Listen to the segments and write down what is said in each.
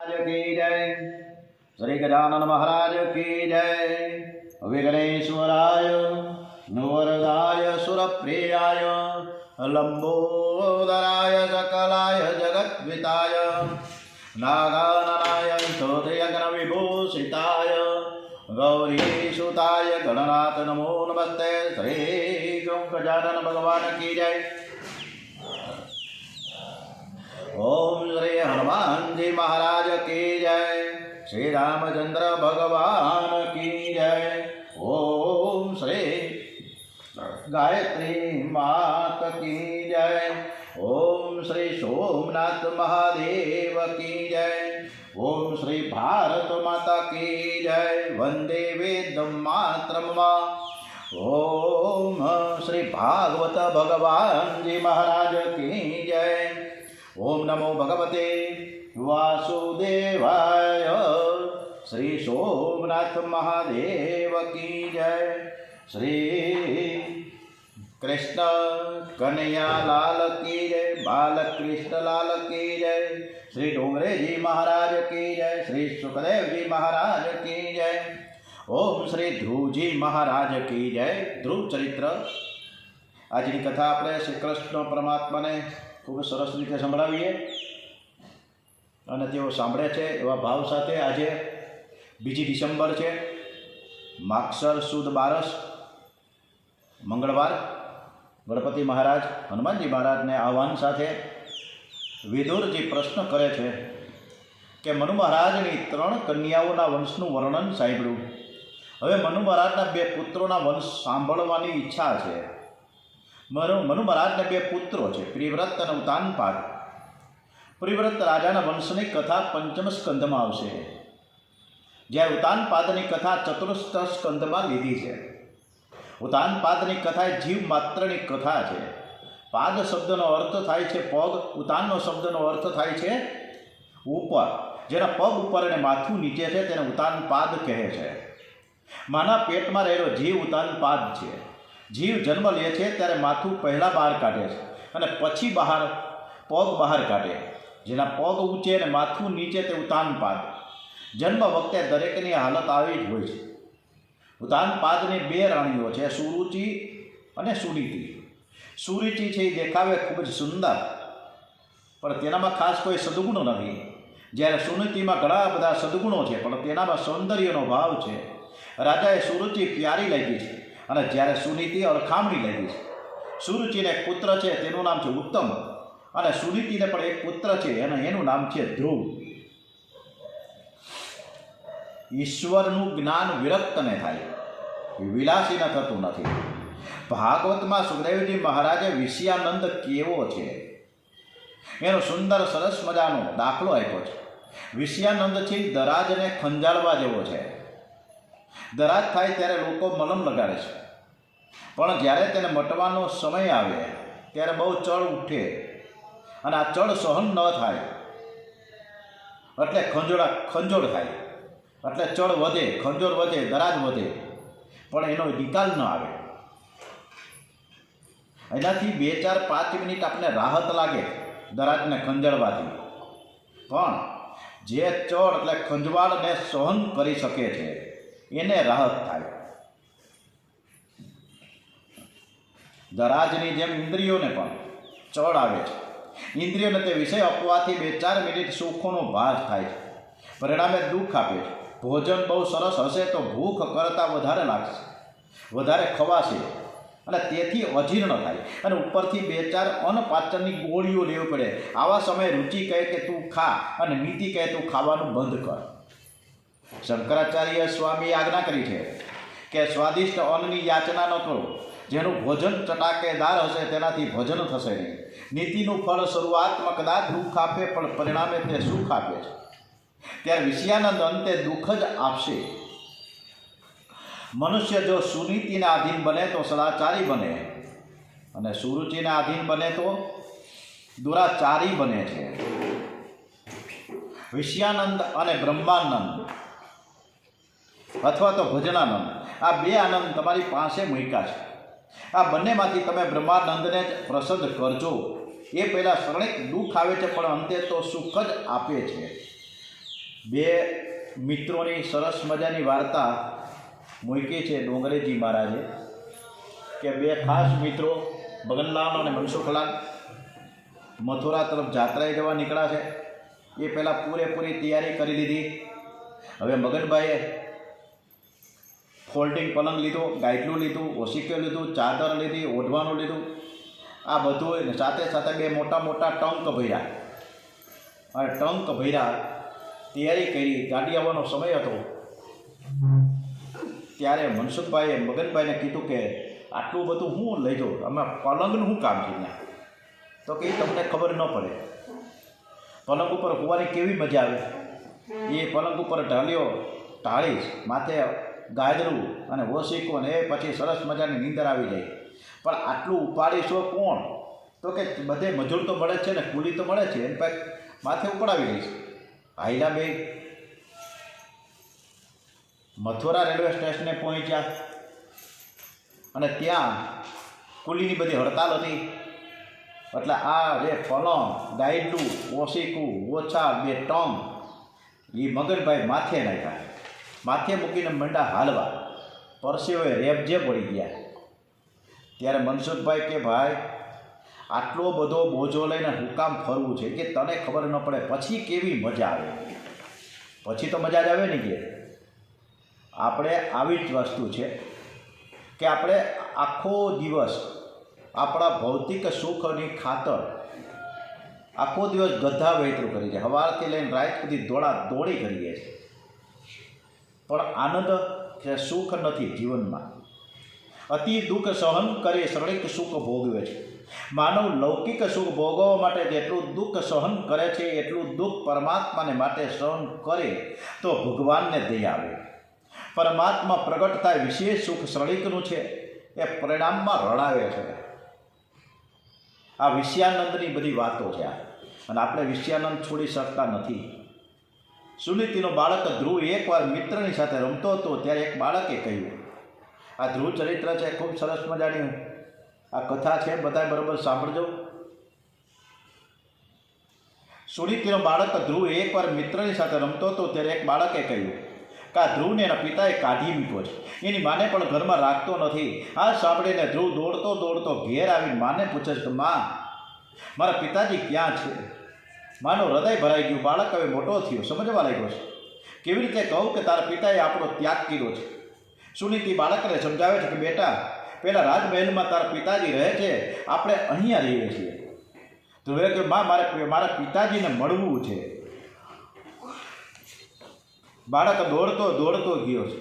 की जय। श्री गजानन महाराज की जय। विघ्नेश्वराय वरदाय सुरप्रियाय लंबोदराय सकलाय जगद्विताय नागाननाय स्तोत्रयज्ञविभूषिताय गौरीसुताय गणनाथ नमो नमस्ते। श्री गजानन भगवान की जय। ओम श्री हनुमान जी महाराज की जय। श्री रामचंद्र भगवान की जय। ओम श्री गायत्री मात की जय। ओम श्री सोमनाथ महादेव की जय। ओम श्री भारत माता की जय। वंदे वेद मातरम। ओम श्री भागवत भगवान जी महाराज की जय। ओम नमो भगवते वासुदेवाय। श्री सोमनाथ महादेव की जय। श्री कृष्ण कन्हैया लाल की जय। बालकृष्ण लाल की जय। श्री डोंगरे जी महाराज की जय। श्री सुखदेव जी महाराज की जय। ओम श्री ध्रुव जी महाराज की जय। ध्रुव चरित्र आज की कथा अपने श्री कृष्ण परमात्मा ने खूब सरस रीते संभळावीए અને તેઓ સાંભળે છે એવા ભાવ સાથે આજે 2 ડિસેમ્બર છે, માગસર સુદ 12 મંગળવાર, ગણપતિ મહારાજ હનુમાનજી મહારાજને આહ્વાન સાથે વિદુરજી પ્રશ્ન કરે છે કે મનુ મહારાજની 3 કન્યાઓના વંશનું વર્ણન સાંભળ્યું. હવે મનુ મહારાજના 2 પુત્રોના વંશ સાંભળવાની ઈચ્છા છે. મનુ મહારાજને 2 પુત્રો છે, પ્રિવ્રત અને ઉતાનપાદ. પ્રિવ્રત રાજાના વંશની કથા 5મ સ્કંધમાં આવશે, જ્યારે ઉતાનપાદની કથા 4થ સ્કંધમાં લીધી છે. ઉતાનપાદની કથા એ જીવ માત્રની કથા છે. પાદ શબ્દનો અર્થ થાય છે પગ, ઉતાનનો શબ્દનો અર્થ થાય છે ઉપર. જેના પગ ઉપર અને માથું નીચે છે તેને ઉતાનપાદ કહે છે. માના પેટમાં રહેલો જીવ ઉતાનપાદ છે. જીવ જન્મ લે છે ત્યારે માથું પહેલાં બહાર કાઢે છે અને પછી પગ બહાર કાઢે. જેના પગ ઊંચે અને માથું નીચે તે ઉતાનપાદ. જન્મ વખતે દરેકની હાલત આવી જ હોય છે. ઉતાનપાદની 2 રાણીઓ છે, સુરુચિ અને સુનીતિ. સુરુચિ છે એ દેખાવે ખૂબ જ સુંદર, પણ તેનામાં ખાસ કોઈ સદગુણ નથી. જ્યારે સુનીતિમાં ઘણા બધા સદગુણો છે, પણ તેનામાં સૌંદર્યનો ભાવ છે. રાજાએ સુરુચિ પ્યારી લાગી છે અને જ્યારે સુનીતિ અળખામણી લાગી છે. સુરુચિને એક પુત્ર છે, તેનું નામ છે ઉત્તમ, અને સુનીતિને પણ એક પુત્ર છે અને એનું નામ છે ધ્રુવ. ઈશ્વરનું જ્ઞાન વિરક્તને થાય, વિલાસીને થતું નથી. ભાગવતમાં સુખદેવજી મહારાજે વિષયાનંદ કેવો છે એનો સુંદર સરસ મજાનો દાખલો આપ્યો છે. વિષયાનંદ છે દરાજને ખંજાળવા જેવો છે. દરાજ થાય ત્યારે લોકો મલમ લગાડે છે, પણ જ્યારે તેને મટવાનો સમય આવે ત્યારે બહુ ચળ ઉઠે અને આ ચળ સહન ન થાય એટલે ખંજોળ થાય, એટલે ચળ વધે, ખંજોળ વધે, દરાજ વધે, પણ એનો નિકાલ ન આવે. એનાથી 2-4-5 મિનિટ આપણે રાહત લાગે દરાજને ખંજળવાથી, પણ જે ચળ એટલે ખંજવાળને સહન કરી શકે છે એને રાહત થાય. દરાજની જેમ ઇન્દ્રિયોને પણ ચળ આવે છે. ઇન્દ્રિયોને તે વિષય આપવાથી 2-4 મિનિટ સુખોનો ભાસ થાય છે, પરિણામે દુઃખ આપે છે. ભોજન બહુ સરસ હશે તો ભૂખ કરતાં વધારે લાગશે, વધારે ખવાશે અને તેથી અજીર્ણ થાય અને ઉપરથી 2-4 અન્નપાચનની ગોળીઓ લેવી પડે. આવા સમયે રુચિ કહે કે તું ખા અને નીતિ કહે તું ખાવાનું બંધ કર. શંકરાચાર્ય સ્વામીએ આજ્ઞા કરી છે કે સ્વાદિષ્ટ અન્નની યાચના ન કરો. જેનું ભોજન ચટાકેદાર હશે તેનાથી ભોજન થશે નહીં. નીતિનું ફળ શરૂઆતમાં કદાચ દુઃખ આપે પણ પરિણામે તે સુખ આપે છે. ત્યારે વિષયાનંદ અંતે દુઃખ જ આપશે. મનુષ્ય જો સુનીતિના આધીન બને તો સદાચારી બને અને સુરુચિના આધીન બને તો દુરાચારી બને છે. વિષયાનંદ અને બ્રહ્માનંદ અથવા તો ભજનાનંદ, આ 2 આનંદ તમારી પાસે મૂક્યા છે. આ બંનેમાંથી તમે બ્રહ્માનંદને જ પ્રસન્ન કરજો. એ પહેલાં ક્ષણિક દુઃખ આવે છે પણ અંતે તો સુખ જ આપે છે. બે મિત્રોની સરસ મજાની વાર્તા મૂકી છે ડોંગરેજી મહારાજે કે બે ખાસ મિત્રો મગનલાલ અને મનસુખલાલ મથુરા તરફ જાત્રાએ જવા નીકળ્યા છે. એ પહેલાં પૂરેપૂરી તૈયારી કરી લીધી. હવે મગનભાઈએ ફોલ્ડિંગ પલંગ લીધું, ગાયટલું લીધું, ઓશિક્યો લીધું, ચાદર લીધી, ઓઢવાનું લીધું, આ બધું સાથે સાથે બે મોટા મોટા ટંક ભર્યા. અને ટંક ભર્યા તૈયારી કરી. ગાડી આવવાનો સમય હતો ત્યારે મનસુખભાઈએ મગનભાઈને કીધું કે આટલું બધું હું લઈ જાઉં, અમે પલંગનું શું કામ છે ત્યાં? તો કે તમને ખબર ન પડે, પલંગ ઉપર હોવાની કેવી મજા આવે. એ પલંગ ઉપર ઢાળીશ, માથે ગાજરું અને ઓશિકો ને એ પછી સરસ મજાની નીંદર આવી જાય. પણ આટલું ઉપાડીશો કોણ? તો કે બધે મજૂર તો મળે છે ને, કુલી તો મળે છે, એની પાસે માથે ઉપડાવી દઈશ. હાઈલા બે મથુરા રેલવે સ્ટેશને પહોંચ્યા અને ત્યાં કુલીની બધી હડતાલ હતી. એટલે આ જે પલંગ, ગાયડું, ઓશિકું, ઓછા, બે ટંગ એ મગનભાઈ માથે નાખ્યા. માથે મૂકીને મંડા હાલવા. પરસેવે રેબજે પડી ગયા. ત્યારે મનસુખભાઈ કે ભાઈ આટલો બધો બોજો લઈને હું કામ ફરવું છે કે તને ખબર ન પડે, પછી કેવી મજા આવે? પછી તો મજા જ આવે ને. કે આપણે આવી જ વસ્તુ છે કે આપણે આખો દિવસ આપણા ભૌતિક સુખની ખાતર આખો દિવસ ગધા વેતરું કરી છે. સવારથી લઈને રાત સુધી દોડી કરીએ છીએ, પણ આનંદ કે સુખ નથી જીવનમાં. અતિ દુઃખ સહન કરી શ્રણિક સુખ ભોગવે છે. માનવ લૌકિક સુખ ભોગવવા માટે જેટલું દુઃખ સહન કરે છે એટલું દુઃખ પરમાત્માને માટે સહન કરે તો ભગવાનને દયા આવે. પરમાત્મા પ્રગટ થાય વિશેષ સુખ શ્રણિકનું છે એ પરિણામમાં રડાવે છે. આ વિષયાનંદની બધી વાતો છે અને આપણે વિષયાનંદ છોડી શકતા નથી. સુનીતિનો બાળક ધ્રુવ એકવાર મિત્રની સાથે રમતો હતો ત્યારે એક બાળકે કહ્યું, આ ધ્રુવ ચરિત્ર છે, ખૂબ સરસ મજાની આ કથા છે, બધા બરાબર સાંભળજો. સુનીતિનો બાળક ધ્રુવ એકવાર મિત્રની સાથે રમતો હતો ત્યારે એક બાળકે કહ્યું કે આ ધ્રુવને એના પિતાએ કાઢી મૂક્યો છે, એની માને પણ ઘરમાં રાખતો નથી. આ સાંભળીને ધ્રુવ દોડતો ઘેર આવીને માને પૂછે છે કે માં, મારા પિતાજી ક્યાં છે? માનું હૃદય ભરાઈ ગયું. બાળક હવે મોટો થયો, સમજવા લાગ્યો છે. કેવી રીતે કહું કે તારા પિતાએ આપણો ત્યાગ કર્યો છે? સુનીતિ બાળકને સમજાવે છે કે બેટા, પેલા રાજમહેલમાં તારા પિતાજી રહે છે, આપણે અહીંયા રહીએ છીએ. ધ્રુવે કે માં, મારા પિતાજીને મળવું છે. બાળક દોડતો ગયો છે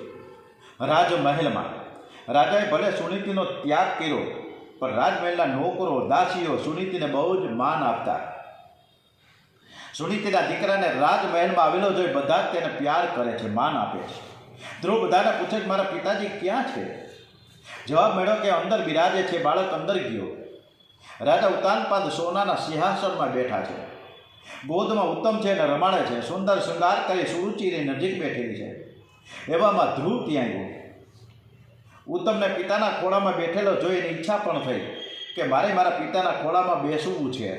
રાજમહેલમાં. રાજાએ ભલે સુનીતિનો ત્યાગ કર્યો, પણ રાજમહેલના નોકરો દાસીઓ સુનીતિને બહુ જ માન આપતા. સુનીતિના દીકરાને રાજમહેલમાં આવેલો જોઈ બધા જ તેને પ્યાર કરે છે, માન આપે છે. ધ્રુવ બધાને પૂછે કે મારા પિતાજી ક્યાં છે? જવાબ મળ્યો કે અંદર બિરાજે છે. બાળક અંદર ગયો. રાજા ઉતાનપાદ સોનાના સિંહાસનમાં બેઠા છે. ગોદમાં ઉત્તમ છે અને રમાડે છે. સુંદર શૃંગાર કરી સુરુચિની નજીક બેઠેલી છે. એવામાં ધ્રુવ ત્યાં ગયો. ઉત્તમને પિતાના ખોળામાં બેઠેલો જોઈ એની ઈચ્છા પણ થઈ કે મારે મારા પિતાના ખોળામાં બેસવું છે.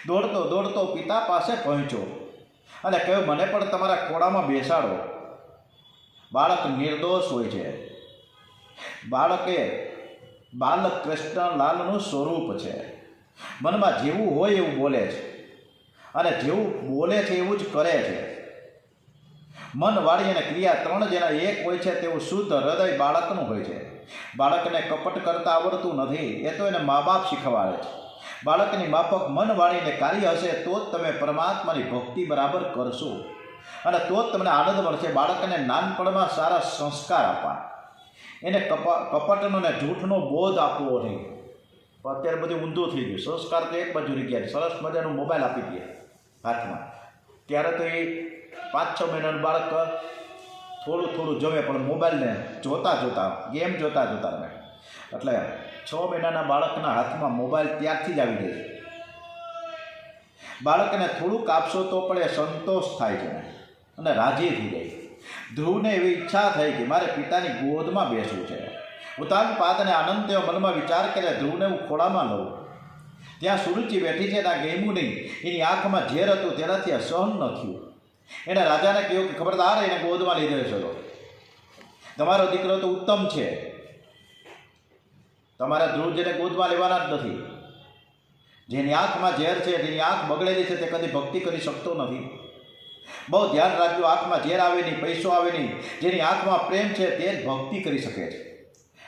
દોડતો પિતા પાસે પહોંચ્યો અને કહ્યું, મને પણ તમારા ખોળામાં બેસાડો. બાળક નિર્દોષ હોય છે. બાલકૃષ્ણલાલનું સ્વરૂપ છે. મનમાં જેવું હોય એવું બોલે છે અને જેવું બોલે છે એવું જ કરે છે. મન, વાણી અને ક્રિયા ત્રણ જેના એક હોય છે તેવું શુદ્ધ હૃદય બાળકનું હોય છે. બાળકને કપટ કરતા આવડતું નથી, એ તો એને મા બાપ શીખવાડે છે. બાળકની માફક મન, વાણી અને કાર્ય હશે તો જ તમે પરમાત્માની ભક્તિ બરાબર કરશો અને તો જ તમને આનંદ મળશે. બાળકને નાનપણમાં સારા સંસ્કાર આપવા, એને કપટનો ને જૂઠનો બોધ આપવો નહીં. અત્યારે બધું ઊંધું થઈ ગયું. સંસ્કાર તો એક બાજુ રહી ગયા. સરસ મજાનું મોબાઈલ આપી દે હાથમાં. ત્યારે તો એ 5-6 મહિનાનું બાળક થોડું જમે, પણ મોબાઈલને જોતા ગેમ જોતા રહે. એટલે 6 મહિનાના બાળકના હાથમાં મોબાઈલ ત્યારથી જ આવી જાય છે. બાળકને થોડુંક આપશો તો પણ એ સંતોષ થાય છે અને રાજી થઈ જાય. ધ્રુવને એવી ઈચ્છા થઈ કે મારે પિતાની ગોદમાં બેસવું છે. ઉતાનપાદને આનંદ તેઓ મનમાં વિચાર કરે, ધ્રુવને હું ખોળામાં લઉં. ત્યાં સુરુચિ બેઠી છે, ત્યાં ગેમું નહીં. એની આંખમાં ઝેર હતું, તેનાથી આ સહન ન થયું. એને રાજાને કહ્યું કે ખબરદાર એને ગોદમાં લીધો છે, તમારો દીકરો તો ઉત્તમ છે, તમારા ધ્રુવજીને ગોદમાં લેવાના જ નથી. જેની આંખમાં ઝેર છે, જેની આંખ બગડેલી છે, તે કદી ભક્તિ કરી શકતો નથી. બહુ ધ્યાન રાખજો, આંખમાં ઝેર આવે નહીં, પૈસો આવે નહીં, જેની આંખમાં પ્રેમ છે તે જ ભક્તિ કરી શકે છે.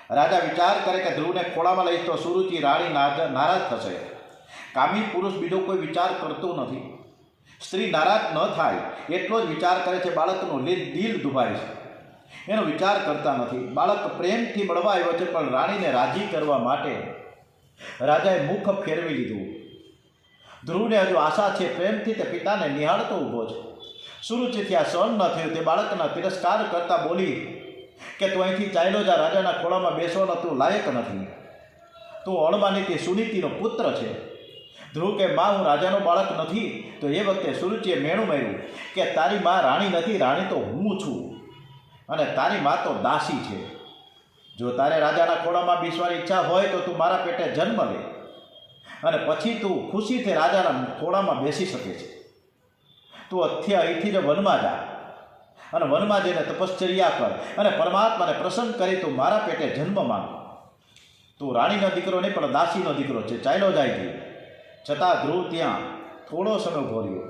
રાજા વિચાર કરે કે ધ્રુવને ખોળામાં લઈશ તો સુરુચિ રાણી નારાજ થશે. કામી પુરુષ બીજો કોઈ વિચાર કરતો નથી. સ્ત્રી નારાજ ન થાય એટલો જ વિચાર કરે છે. બાળકનું દિલ દુભાય છે, એનો વિચાર કરતા નથી. બાળક પ્રેમથી મળવા આવ્યો છે, પણ રાણીને રાજી કરવા માટે રાજાએ મુખ ફેરવી લીધું. ધ્રુવને હજુ આશા છે, પ્રેમથી તે પિતાને નિહાળતો ઊભો છે. સુરુચિથી આ સહન ન થયું. તે બાળકના તિરસ્કાર કરતા બોલી કે તું અહીંથી ચાલ્યો જા, રાજાના ખોળામાં બેસવાનો તું લાયક નથી, તું અણમાનીથી સુનીતિનો પુત્ર છે. ધ્રુવ કે માં, હું રાજાનો બાળક નથી. તો એ વખતે સુરુચિએ મેણું માર્યું કે તારી માં રાણી નથી, રાણી તો હું છું, અને તારી માં તો દાસી છે. જો તારે રાજાના ખોળામાં બેસવાની ઈચ્છા હોય તો તું મારા પેટે જન્મ લે, અને પછી તું ખુશીથી રાજાના ખોળામાં બેસી શકે છે. તું અહીંથી જ વનમાં જા, અને વનમાં જઈને તપશ્ચર્યા કર, અને પરમાત્માને પ્રસન્ન કરી તું મારા પેટે જન્મ માંગ. તું રાણીનો દીકરો નહીં પણ દાસીનો દીકરો છે, ચાલ્યો જાય છે. છતાં ધ્રુવ ત્યાં થોડો સમય ઊભો રહ્યો.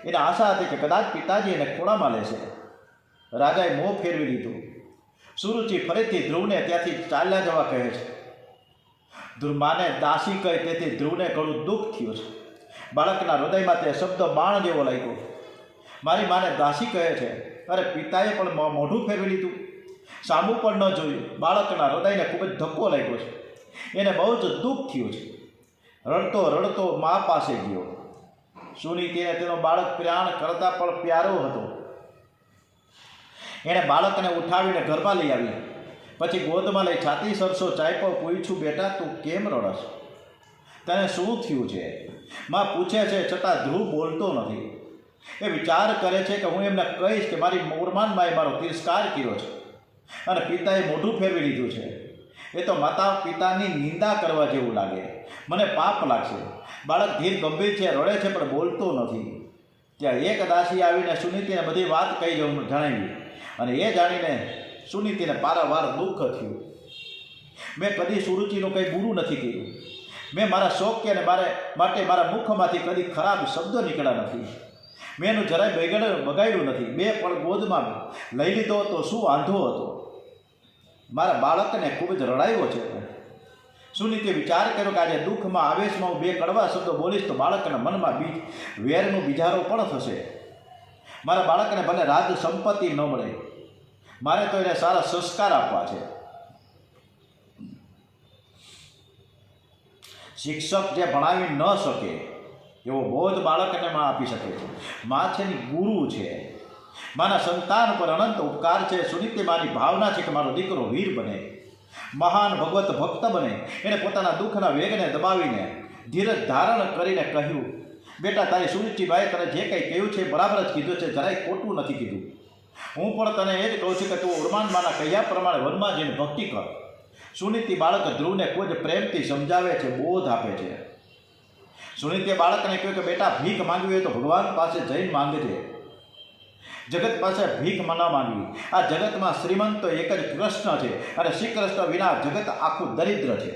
એને આશા હતી કે કદાચ પિતાજી એને ખોળામાં લેશે. રાજાએ મોં ફેરવી લીધું. સુરુચિ ફરીથી ધ્રુવને ત્યાંથી ચાલ્યા જવા કહે છે. ધ્રુવ માને દાસી કહે તેથી ધ્રુવને ઘણું દુઃખ થયું છે. બાળકના હૃદયમાં તે શબ્દ બાણ જેવો લાગ્યો. મારી માને દાસી કહે છે. અરે પિતાએ પણ મોઢું ફેરવી લીધું, સામું પણ ન જોયું. બાળકના હૃદયને ખૂબ જ ધક્કો લાગ્યો છે. એને બહુ જ દુઃખ થયું છે. રડતો રડતો મા પાસે ગયો. સુનીતિને તેનો બાળક પ્રાણ કરતાં પણ પ્યારો હતો. એણે બાળકને ઉઠાવીને ઘરમાં લઈ આવી. પછી ગોદમાં લઈ છાતી સરસો ચાયપો પૂછ્યું, બેટા તું કેમ રડસ? તને શું થયું છે? માં પૂછે છે, છતાં ધ્રુવ બોલતો નથી. એ વિચાર કરે છે કે હું એમને કહીશ કે મારી મોરમાન માએ મારો તિરસ્કાર કર્યો છે, અને પિતાએ મોઢું ફેરવી લીધું છે. એ તો માતા પિતાની નિંદા કરવા જેવું લાગે, મને પાપ લાગશે. બાળક ધીર ગંભીર છે, રડે છે, પણ બોલતો નથી. ત્યાં એક દાસી આવીને સુનીતિને બધી વાત કહી જણાવી, અને એ જાણીને સુનીતિને પારાવાર દુઃખ થયું. મેં કદી સુરુચિનું કંઈ બુરું નથી કર્યું. મેં મારા શોખ અને માટે મારા મુખમાંથી કદી ખરાબ શબ્દો નીકળ્યા નથી. મેં એનું જરાય બગાડ્યું નથી. બે પણ ગોદમાં લઈ લીધો તો શું વાંધો હતો? મારા બાળકને ખૂબ જ રડાયો છે. સુનીતે વિચાર કર્યો કે આજે દુઃખમાં આવેશમાં હું બે કડવા શબ્દો બોલીશ તો બાળકના મનમાં વેરનો બીજારો પણ થશે. મારા બાળકને ભલે રાજ સંપત્તિ ન મળે, મારે તો એને સારા સંસ્કાર આપવા છે. શિક્ષક જે ભણાવી ન શકે એવો બોધ બાળકને માં આપી શકે છે. માં છે ની ગુરુ છે. માના સંતાન પર અનંત ઉપકાર છે. સુનીતિ માની ભાવના છે કે મારો દીકરો વીર બને, મહાન ભગવત ભક્ત બને. એને પોતાના દુઃખના વેગને દબાવીને ધીરજ ધારણ કરીને કહ્યું, બેટા તારી સુરુચિભાઈ તને જે કંઈ કહ્યું છે બરાબર જ કીધું છે, જરાય ખોટું નથી કીધું. હું પણ તને એ જ કહું છું કે તું ઉર્માનમાના કહ્યા પ્રમાણે વનમાં જઈને ભક્તિ કર. સુનીતિ બાળક ધ્રુવને ખૂબ જ પ્રેમથી સમજાવે છે, બોધ આપે છે. સુનીતિએ બાળકને કહ્યું કે બેટા ભીખ માંગવી હોય તો ભગવાન પાસે જઈને માંગજે, જગત પાસે ભીખ ન માંગવી. આ જગતમાં શ્રીમંત તો એક જ કૃષ્ણ છે, અને શ્રી કૃષ્ણ વિના જગત આખું દરિદ્ર છે.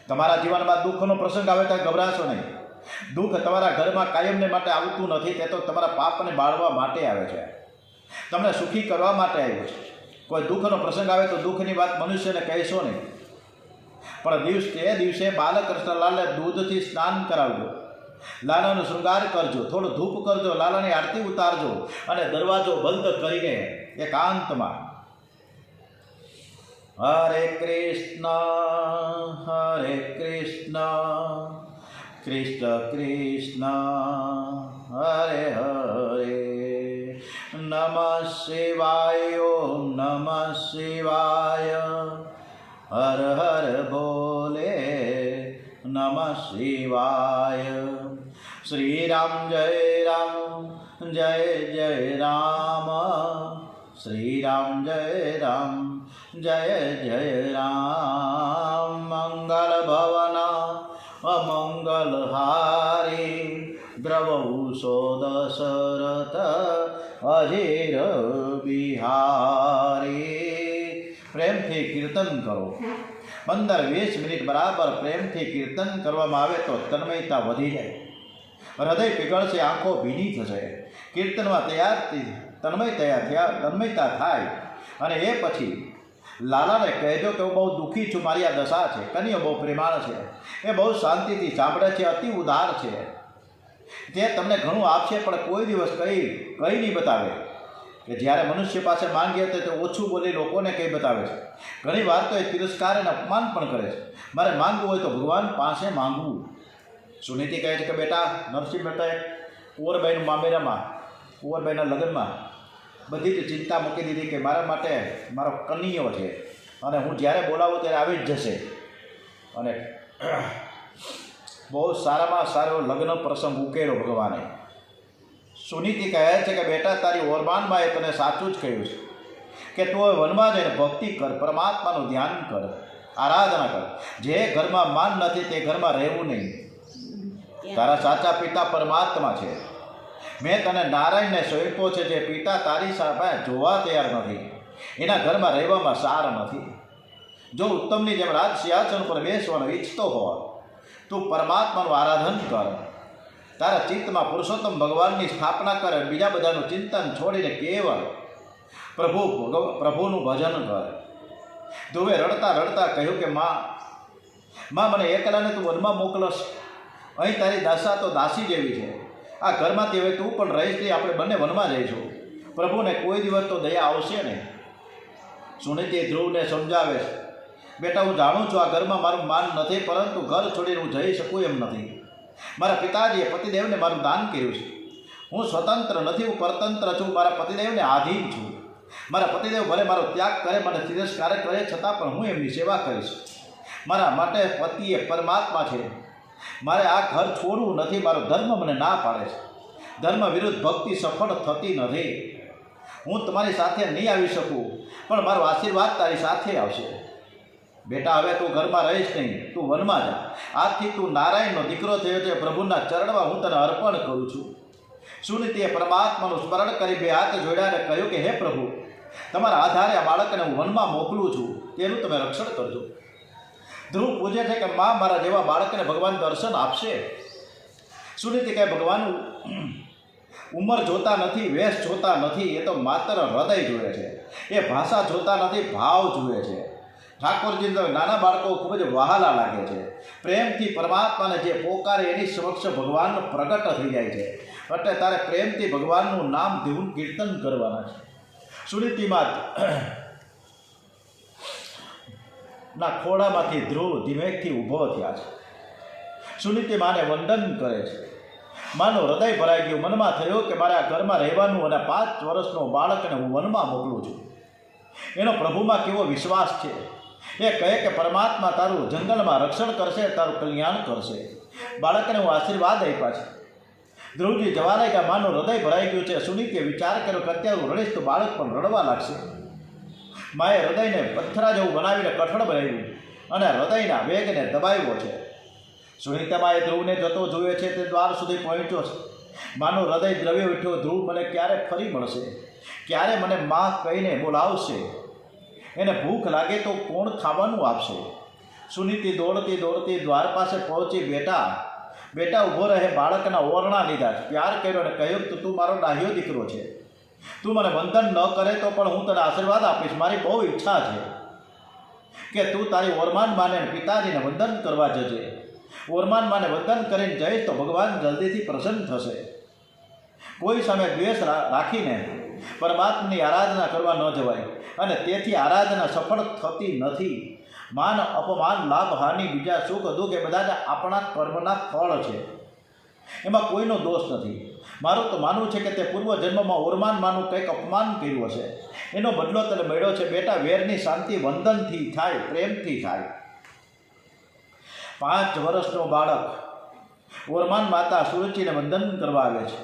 તમારા જીવનમાં દુઃખનો પ્રસંગ આવે તો ગભરાશો નહીં. દુઃખ તમારા ઘરમાં કાયમને માટે આવતું નથી, તે તો તમારા પાપને બાળવા માટે આવે છે, તમને સુખી કરવા માટે આવ્યું છે. કોઈ દુઃખનો પ્રસંગ આવે તો દુઃખની વાત મનુષ્યને કહેશો નહીં, પણ તે દિવસે બાલકૃષ્ણલાલને દૂધથી સ્નાન કરાવજો, લાલાનો શૃંગાર કરજો, થોડો ધૂપ કરજો, લાલાની આરતી ઉતારજો, અને દરવાજો બંધ કરીને એકાંતમાં હરે કૃષ્ણ કૃષ્ણ કૃષ્ણ હરે હરે નમઃ શિવાય ઓમ નમઃ શિવાય હર હર બોલે નમઃ શિવાય. શ્રી રામ જય જય રામ, શ્રી રામ જય જય રામ. મંગલ ભવન અમંગલ હારી દ્રવ્ય રવઉસો દશરથ અજીર બિહારી. પ્રેમથી કીર્તન કરો. 15-20 મિનિટ બરાબર પ્રેમથી કીર્તન કરવામાં આવે તો તન્મયતા વધી જાય, હૃદય પીગળશે, આંખો ભીની થશે, કીર્તનમાં તન્મયતા થાય. અને એ પછી લાલાને કહેજો કે હું બહુ દુઃખી છું, મારી આ દશા છે. કન્યા બહુ પ્રેમાળ છે, એ બહુ શાંતિથી સાંભળે છે, અતિ ઉદાર છે, તે તમને ઘણું આપશે, પણ કોઈ દિવસ કઈ નહીં બતાવે. કે જ્યારે મનુષ્ય પાસે માંગીએ તો તે ઓછું બોલી લોકોને કંઈ બતાવે છે. ઘણી વાર તો એ તિરસ્કાર અને અપમાન પણ કરે છે. મારે માંગવું હોય તો ભગવાન પાસે માંગવું. સુનીતિ કહે છે કે બેટા, નરસિંહ મહેતાએ કુંવરબાઈનું મામેરામાં, કુંવરબાઈના લગ્નમાં બધી જ ચિંતા મૂકી દીધી કે મારા માટે મારો કન્યો છે અને હું જ્યારે બોલાવું ત્યારે આવી જ જશે. અને બહુ સારામાં સારો લગ્ન પ્રસંગ ઉકેલો ભગવાને. સુનીતિ કહે છે કે બેટા, તારી ઓરમાનમાં એ તને સાચું જ કહ્યું છે કે તું હવે વનમાં જઈને ભક્તિ કર, પરમાત્માનું ધ્યાન કર, આરાધના કર. જે ઘરમાં માન નથી તે ઘરમાં રહેવું નહીં. તારા સાચા પિતા પરમાત્મા છે. મેં તને નારાયણને સોંપ્યો છે, જે પિતા તારી સામે જોવા તૈયાર નથી, એના ઘરમાં રહેવામાં સાર નથી. જો ઉત્તમની જેમ રાજ સિંહાસન પર બેસવાનો ઈચ્છતો હોય, તું પરમાત્માનું આરાધન કર. તારા ચિત્તમાં પુરુષોત્તમ ભગવાનની સ્થાપના કર. બીજા બધાનું ચિંતન છોડીને કેવળ પ્રભુનું ભજન કર. ધ્રુવે રડતા રડતા કહ્યું કે માં, મને એકલાને તું વનમાં મોકલશ. અહીં તારી દશા તો દાસી જેવી છે. આ ઘરમાંથી હવે તું પણ રહીશ નહીં, આપણે બંને વનમાં જઈશું. પ્રભુને કોઈ દિવસ તો દયા આવશે ને. સુનીતિ ધ્રુવને સમજાવે છે, બેટા, હું જાણું છું આ ઘરમાં મારું માન નથી, પરંતુ ઘર છોડીને હું જઈ શકું એમ નથી. મારા પિતાજીએ પતિદેવને મારું દાન કર્યું છે. હું સ્વતંત્ર નથી, હું પરતંત્ર છું. મારા પતિદેવને આધીન છું. મારા પતિદેવ ભલે મારો ત્યાગ કરે, મને તિરસ્કાર કરે, છતાં પણ હું એમની સેવા કરીશ. મારા માટે પતિ એ પરમાત્મા છે. મારે આ ઘર છોડવું નથી. મારો ધર્મ મને ના પાડે છે. ધર્મ વિરુદ્ધ ભક્તિ સફળ થતી નથી. હું તમારી સાથે નહીં આવી શકું, પણ મારો આશીર્વાદ તારી સાથે આવશે. બેટા, હવે તું ઘરમાં રહીશ નહીં, તું વનમાં જા. આજથી તું નારાયણનો દીકરો થયો છે. પ્રભુના ચરણમાં હું તને અર્પણ કરું છું. સુનીતિએ પરમાત્માનું સ્મરણ કરી બે હાથ જોડ્યા અને કહ્યું કે હે પ્રભુ, તમારા આધારે આ બાળકને હું વનમાં મોકલું છું, તેનું તમે રક્ષણ કરજો. ધ્રુવ પૂછે છે કે માં, મારા જેવા બાળકને ભગવાન દર્શન આપશે? સુનીતિ કહે, ભગવાન ઉંમર જોતા નથી, વેશ જોતા નથી, એ તો માત્ર હૃદય જુએ છે. એ ભાષા જોતા નથી, ભાવ જુએ છે. ઠાકોરજી તો નાના બાળકો ખૂબ જ વહાલા લાગે છે. પ્રેમથી પરમાત્માને જે પોકારે એની સમક્ષ ભગવાન પ્રગટ થઈ જાય છે. એટલે તારે પ્રેમથી ભગવાનનું નામ ધૂન કીર્તન કરવાના છે. સુનીતિમાં ના ખોડામાંથી ધ્રુવ ધીમેકથી ઊભો થયા છે. સુનીતિ માને વંદન કરે છે. માનું હૃદય ભરાઈ ગયું. મનમાં થયું કે મારે આ ઘરમાં રહેવાનું અને 5 વર્ષનો બાળકને હું વનમાં મોકલું છું. એનો પ્રભુમાં કેવો વિશ્વાસ છે. એ કહે કે પરમાત્મા તારું જંગલમાં રક્ષણ કરશે, તારું કલ્યાણ કરશે. બાળકને હું આશીર્વાદ આપ્યા છે. ધ્રુવજી જવા લાગ્યા. માનું હૃદય ભરાઈ ગયું છે. સુનીતિએ વિચાર કર્યો કે અત્યારે હું રડીશ તો બાળક પણ રડવા લાગશે. માએ હૃદયને પથ્થરા જેવું બનાવીને કઠણ બનાવ્યું અને હૃદયના વેગને દબાવ્યો છે. સુનીતામાએ ધ્રુવને જતો જોયો છે. તે દ્વાર સુધી પહોંચ્યો છે. માનું હૃદય દ્રવ્ય ઉઠ્યો. ધ્રુવ મને ક્યારે ફરી મળશે? ક્યારે મને માં કહીને બોલાવશે? એને ભૂખ લાગે તો કોણ ખાવાનું આપશે? સુનીતિ દોડતી દોડતી દ્વાર પાસે પહોંચી. બેટા ઊભો રહે. બાળકના ઓરણા લીધા, પ્યાર કર્યો અને કહ્યું કે તું મારો ડાહ્યો દીકરો છે. તું મને વંદન ન કરે તો પણ હું તને આશીર્વાદ આપીશ. મારી બહુ ઈચ્છા છે કે તું તારી ઓરમાન માને પિતાજીને વંદન કરવા જજે. ઓરમાન માને વંદન કરીને જઈશ તો ભગવાન જલ્દીથી પ્રસન્ન થશે. કોઈ સામે દ્વેષ રાખીને પરમાત્માની આરાધના કરવા ન જવાય અને તેથી આરાધના સફળ થતી નથી. માન અપમાન, લાભ હાનિ, બીજા સુખ દુઃખ એ બધા આપણા કર્મના ફળ છે. એમાં કોઈનો દોષ નથી. મારું તો માનવું છે કે તે પૂર્વજન્મમાં ઓરમાન માનું કંઈક અપમાન કર્યું હશે, એનો બદલો તને મળ્યો છે. બેટા, વેરની શાંતિ વંદનથી થાય, પ્રેમથી થાય. 5 વર્ષનો બાળક ઓરમાન માતા સુરુચિને વંદન કરવા આવે છે.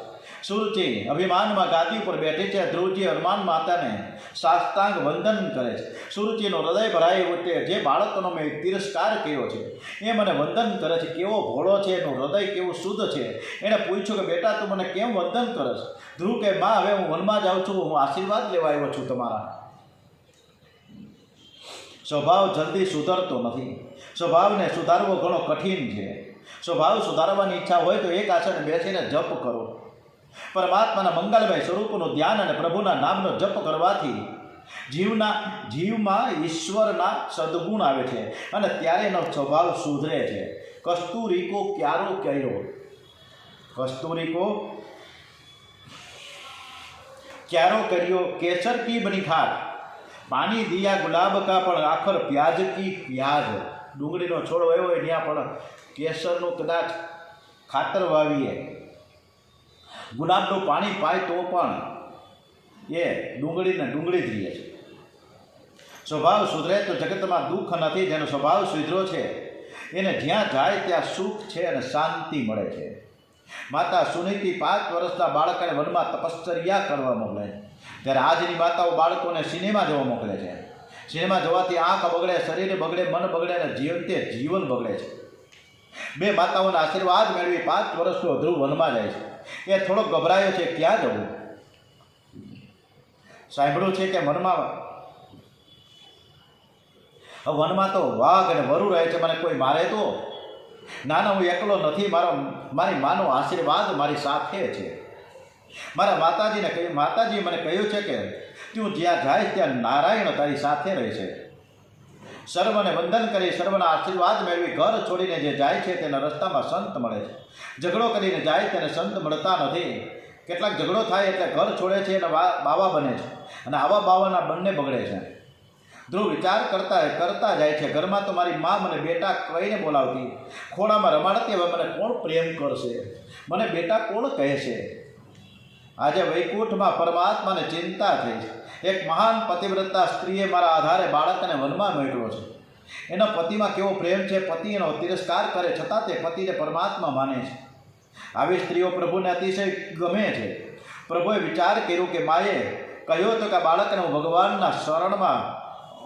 સુરુચિ અભિમાનમાં ગાદી ઉપર બેઠી છે. ધ્રુવજી હનુમાન માતાને સાષ્ટાંગ વંદન કરે છે. સુરુચિનું હૃદય ભરાઈ ઉઠે. જે બાળકનો મેં તિરસ્કાર કર્યો છે એ મને વંદન કરે છે. કેવો ભોળો છે, એનું હૃદય કેવું શુદ્ધ છે. એણે પૂછ્યું કે બેટા તું મને કેમ વંદન કરે છે? ધ્રુવ કે માં હવે હું વનમાં જાઉં છું, હું આશીર્વાદ લેવા આવ્યો છું તમારા. સ્વભાવ જલ્દી સુધરતો નથી. સ્વભાવને સુધારવો ઘણો કઠિન છે. સ્વભાવ સુધારવાની ઈચ્છા હોય તો એક આસને બેસીને જપ કરો. પરમાત્માના મંગલમય સ્વરૂપનું ધ્યાન અને પ્રભુના નામનો જપ કરવાથી જીવમાં ઈશ્વરના સદગુણ આવે છે અને ત્યારે એનો સ્વભાવ સુધરે છે. કસ્તુરી કો ક્યારો કર્યો, કસ્તુરી કો ક્યારો કર્યો, કેસર કી બની ખાટ, પાણી દિયા ગુલાબ કા પણ આખર પ્યાજ કી પ્યાજ. ડુંગળીનો છોડ હોય હોય ત્યાં પણ કેસરનું કદાચ ખાતર વાવીએ, ગુલાબનું પાણી પાય તો પણ એ ડુંગળીને ડુંગળી જ રહે છે. સ્વભાવ સુધરે તો જગતમાં દુઃખ નથી. જેનો સ્વભાવ સુધર્યો છે એને જ્યાં જાય ત્યાં સુખ છે અને શાંતિ મળે છે. માતા સુનીતિ 5 વર્ષના બાળકને વનમાં તપશ્ચર્યા કરવા મોકલે, ત્યારે આજની માતાઓ બાળકોને સિનેમા જોવા મોકલે છે. સિનેમા જોવાથી આંખ બગડે, શરીર બગડે, મન બગડે અને જીવન બગડે છે. 2 માતાઓના આશીર્વાદ મેળવી 5 વર્ષનો ધ્રુવ વનમાં જાય છે. એ થોડોક ગભરાયો છે, ક્યાં જવું? સાંભળ્યું છે કે વનમાં તો વાઘ અને વરુ રહે છે, મને કોઈ મારે તો? ના ના, હું એકલો નથી, મારી માનો આશીર્વાદ મારી સાથે છે. મારા માતાજી મને કહ્યું છે કે તું જ્યાં જાય ત્યાં નારાયણ તારી સાથે રહે છે. સર્વને વંદન કરી સર્વના આશીર્વાદ મેળવી ઘર છોડીને જે જાય છે તેના રસ્તામાં સંત મળે છે. ઝઘડો કરીને જાય તેને સંત મળતા નથી. કેટલાક ઝઘડો થાય એટલે ઘર છોડે છે અને બાવા બને છે, અને આવા બાવાના બંને બગડે છે. ધ્રુવ વિચાર કરતા જાય છે, ઘરમાં તો મારી મા મને બેટા કહીને બોલાવતી, ખોળામાં રમાડતી, હવે મને કોણ પ્રેમ કરશે, મને બેટા કોણ કહે છે? આજે વૈકુંઠમાં પરમાત્માને ચિંતા થઈ છે. એક મહાન પતિવ્રતા સ્ત્રીએ મારા આધારે બાળકને વનમાં મોકલ્યો છે. એના પતિમાં કેવો પ્રેમ છે. પતિ એનો તિરસ્કાર કરે છતાં તે પતિને પરમાત્મા માને છે. આવી સ્ત્રીઓ પ્રભુને અતિશય ગમે છે. પ્રભુએ વિચાર કર્યો કે માએ કહ્યું તો કે બાળકને હું ભગવાનના શરણમાં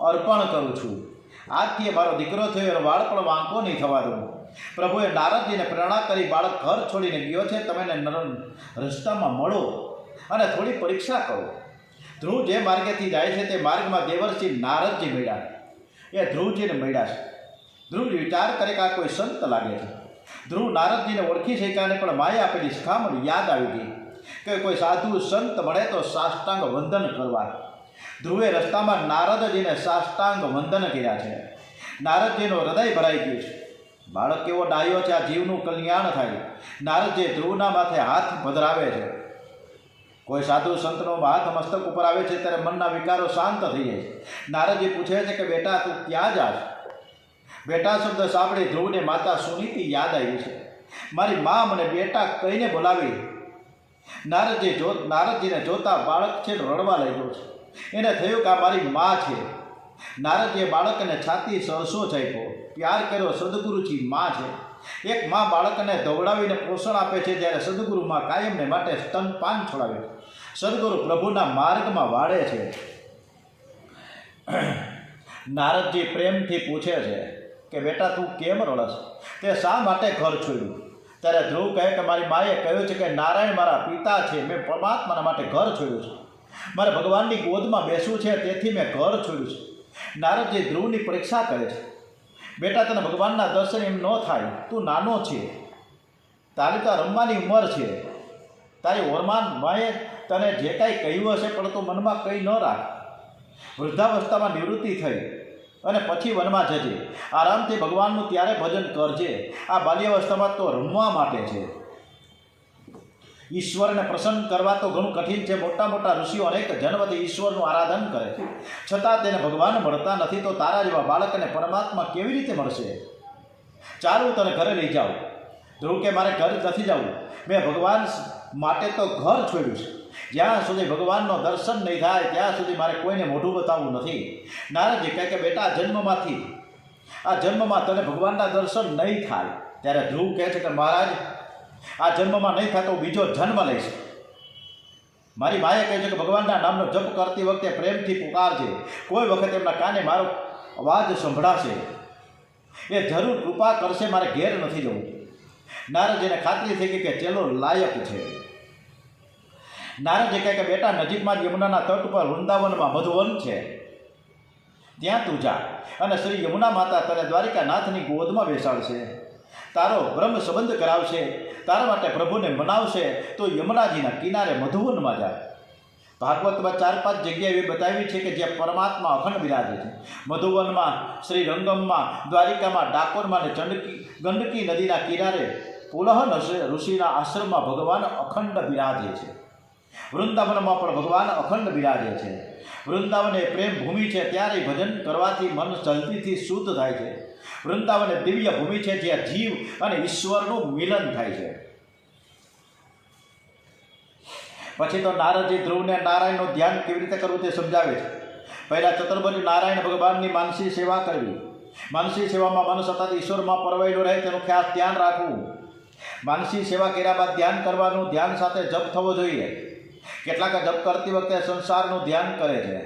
અર્પણ કરું છું. આજથી મારો દીકરો થયો, એનો વાળ પણ વાંકો નહીં થવા દઉં. પ્રભુએ નારદજીને પ્રેરણા કરી બાળક ઘર છોડીને ગયો છે, તમે રસ્તામાં મળો અને થોડી પરીક્ષા કરો. ધ્રુવ જે માર્ગેથી જાય છે તે માર્ગમાં દેવર્ષિ નારદજી મળ્યા. એ ધ્રુવજીને મળ્યા છે. ધ્રુવ વિચાર કરે કે આ કોઈ સંત લાગે છે. ધ્રુવ નારદજીને ઓળખી શક્યા ને પણ માએ આપેલી શિખામણ યાદ આવી ગઈ કે કોઈ સાધુ સંત મળે તો સાષ્ટાંગ વંદન કરવા. ધ્રુવે રસ્તામાં નારદજીને સાષ્ટાંગ વંદન કર્યા છે. નારદજીનું હૃદય ભરાઈ ગયું છે. બાળક કેવો ડાયો છે, આ જીવનું કલ્યાણ થાય. નારદજી ધ્રુવના માથે હાથ પધરાવે છે. કોઈ સાધુ સંતનો હાથ મસ્તક ઉપર આવે છે ત્યારે મનના વિકારો શાંત થઈ જાય છે. નારદજી પૂછે છે કે બેટા તું ક્યાં જાશ? બેટા શબ્દ સાંભળી ધ્રુવને માતા સુનીતિ યાદ આવી છે. મારી મા મને બેટા કહીને બોલાવી. નારદજીને જોતા બાળક છે રડવા લાગ્યો છે. એને થયું કે આ મારી મા છે. નારદજીએ બાળકને છાતી સરસો ચાપ્યો, પ્યાર કર્યો. સદગુરુજી મા છે. એક મા બાળકને ધવડાવીને પોષણ આપે છે, જ્યારે સદગુરુ માં કાયમને માટે સ્તનપાન છોડાવે. સદગુરુ પ્રભુના માર્ગમાં વાળે છે. નારદજી પ્રેમથી પૂછે છે કે બેટા તું કેમ રડસ? તે શા માટે ઘર છોડ્યું? ત્યારે ધ્રુવ કહે કે મારી માએ કહ્યું છે કે નારાયણ મારા પિતા છે, મેં પરમાત્માના માટે ઘર છોડ્યું છે. મારે ભગવાનની ગોદમાં બેસવું છે, તેથી મેં ઘર છોડ્યું છે. નારદજી ધ્રુવની પરીક્ષા કરે છે. બેટા તને ભગવાનના દર્શન એમ ન થાય, તું નાનો છે, તારી તો રમવાની ઉંમર છે. તારી ઓરમાન માએ તને જે કાંઈ કહ્યું હશે પણ તું મનમાં કંઈ ન રાખ. વૃદ્ધાવસ્થામાં નિવૃત્તિ થઈ અને પછી વનમાં જજે. આરામથી ભગવાનનું ત્યારે ભજન કરજે. આ બાલ્યાવસ્થામાં તો રમવા માટે છે. ઈશ્વરને પ્રસન્ન કરવા તો ઘણું કઠિન છે. મોટા મોટા ઋષિઓ અનેક જન્મથી ઈશ્વરનું આરાધન કરે છે, છતાં તેને ભગવાન મળતા નથી. તો તારા જેવા બાળકને પરમાત્મા કેવી રીતે મળશે? ચાલું તને ઘરે લઈ જાઉં. ધ્રુવ કે મારે ઘર નથી જવું, મેં ભગવાન માટે તો ઘર છોડ્યું છે. જ્યાં સુધી ભગવાનનો દર્શન નહીં થાય ત્યાં સુધી મારે કોઈને મોઢું બતાવવું નથી. નારદજી કહે કે બેટા આ જન્મમાં તને ભગવાનના દર્શન નહીં થાય. ત્યારે ધ્રુવ કહે છે કે મહારાજ, આ જન્મમાં નહીં થાય તો બીજો જન્મ લઈશ. મારી માએ કહે છે કે ભગવાનના નામનો જપ કરતી વખતે પ્રેમથી પુકારજે, કોઈ વખત એમના કાને મારો અવાજ સંભળાશે, એ જરૂર કૃપા કરશે, મારે ઘેર નથી જવું. નારદજીને ખાતરી થઈ ગઈ કે ચેલો લાયક છે. નારદજી કહે કે બેટા, નજીકમાં જ યમુનાના તટ પર વૃંદાવનમાં મધુવન છે, ત્યાં તું જા અને શ્રી યમુના માતા તને દ્વારિકાનાથની ગોદમાં બેસાડશે, તારો બ્રહ્મ સંબંધ કરાવશે, તારા માટે પ્રભુને મનાવશે. તો યમુનાજીના કિનારે મધુવનમાં જા. ભાગવતમાં 4-5 જગ્યા એવી બતાવી છે કે જ્યાં પરમાત્મા અખંડ બિરાજે છે. મધુવનમાં, શ્રીરંગમમાં, દ્વારિકામાં, ડાકોરમાં અને ગંડકી નદીના કિનારે પુલહ ઋષિના આશ્રમમાં ભગવાન અખંડ બિરાજે છે. વૃંદાવનમાં પણ ભગવાન અખંડ બિરાજે છે. વૃંદાવન એ પ્રેમ ભૂમિ છે, ત્યારે ભજન કરવાથી મન જલ્દીથી શુદ્ધ થાય છે. વૃંદાવન એ દિવ્ય ભૂમિ છે, જ્યાં જીવ અને ઈશ્વરનું મિલન થાય છે. પછી તો નારદજી ધ્રુવને નારાયણનું ધ્યાન કેવી રીતે કરવું તે સમજાવે છે. પહેલાં ચતુર્ભુજ નારાયણ ભગવાનની માનસી સેવા કરવી. માનસી સેવામાં મન સતત ઈશ્વરમાં પરવાયેલું રહે તેનું ખાસ ધ્યાન રાખવું. માનસી સેવા કર્યા બાદ ધ્યાન કરવાનું, ધ્યાન સાથે જપ થવો જોઈએ. કેટલાક જપ કરતી વખતે સંસારનું ધ્યાન કરે છે,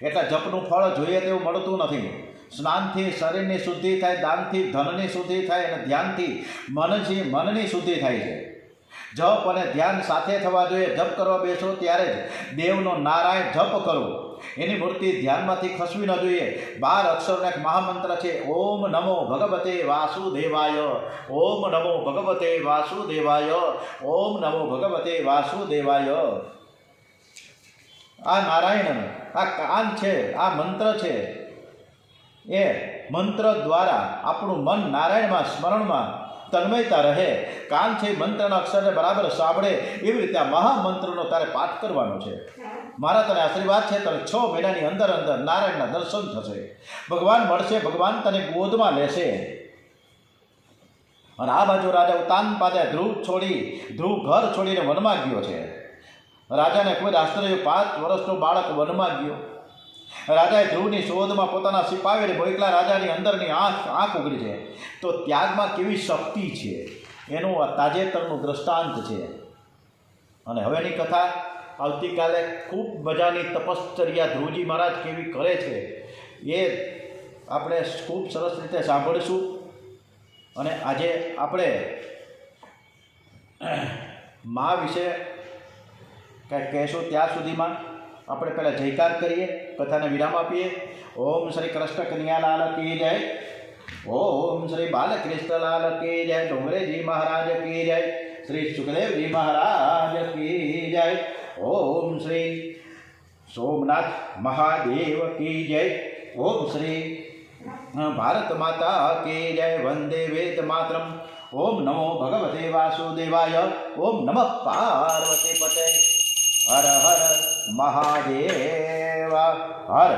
એટલે જપનું ફળ જોઈએ તેવું મળતું નથી. સ્નાનથી શરીરની શુદ્ધિ થાય, દાનથી ધનની શુદ્ધિ થાય અને ધ્યાનથી મનની શુદ્ધિ થાય છે. જપ અને ધ્યાન સાથે થવા જોઈએ. જપ કરવા બેસો ત્યારે જ દેવનો નારાયણ જપ કરવો, એની મૂર્તિ ધ્યાનમાંથી ખસવી ન જોઈએ. 12 અક્ષરનો એક મહામંત્ર છે, ઓમ નમો ભગવતે વાસુદેવાય, ઓમ નમો ભગવતે વાસુદેવાય, ઓમ નમો ભગવતે વાસુદેવાય. આ નારાયણ, આ કાન છે, આ મંત્ર છે. એ મંત્ર દ્વારા આપણું મન નારાયણમાં સ્મરણમાં તન્મયતા રહે. કાન છે મંત્રના અક્ષરને બરાબર સાંભળે, એવી રીતે આ મહામંત્રનો તારે પાઠ કરવાનો છે. મારા તને આશીર્વાદ છે, તને 6 મહિનાની અંદર નારાયણના દર્શન થશે, ભગવાન મળશે, ભગવાન તને ગોદમાં લેશે. અને આ બાજુ રાજા ઉતાનપાદે ધ્રુવ ઘર છોડીને વનમાં ગયો છે. રાજાને કોઈ આશ્ચર્ય, 5 વર્ષનો બાળક વનમાં ગયો. રાજાએ ધ્રુવની શોધમાં પોતાના સિપાહીઓને મોકલા. રાજાની અંદરની આંખ ઉઘડી છે. તો ત્યાગમાં કેવી શક્તિ છે એનું આ તાજેતરનું દ્રષ્ટાંત છે. અને હવેની કથા આવતીકાલે ખૂબ મજાની તપશ્ચર્યા ધ્રુવજી મહારાજ કેવી કરે છે એ આપણે ખૂબ સરસ રીતે સાંભળીશું. અને આજે આપણે મા વિશે કંઈક કહેશું. ત્યાં સુધીમાં આપણે પહેલાં જયકાર કરીએ, કથાને વિરામ આપીએ. ઓમ શ્રી કૃષ્ણ કનૈયાલાલ કી જય, ઓમ શ્રી બાલકૃષ્ણલાલ કી જય, ડોંગરેજી મહારાજ કી જય, શ્રી સુખદેવજી મહારાજ કી જય, ઓમ શ્રી સોમનાથ મહાદેવ કી જય, ઓમ શ્રી ભારત માતા કી જય, વંદે વેદ માતરમ. ઓમ નમો ભગવતે વાસુદેવાય, ઓમ નમઃ પાર્વતી પતે. હર હર મહાદેવ, હર